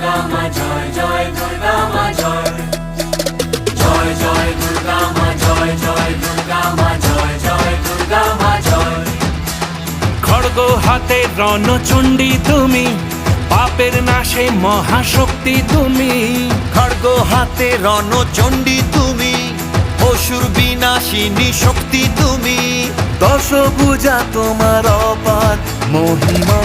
দুর্গা মা জয় জয় দুর্গা মা জয় জয় জয় দুর্গা মা জয় জয় দুর্গা মা জয় জয় দুর্গা মা জয়। খড়গ হাতে রণচণ্ডী তুমি, পাপের নাশে মহাশক্তি তুমি। খড়গ হাতে রণচণ্ডী তুমি, অসুর বিনাশিনী শক্তি তুমি। দশভুজা তোমার অপার মহিমা।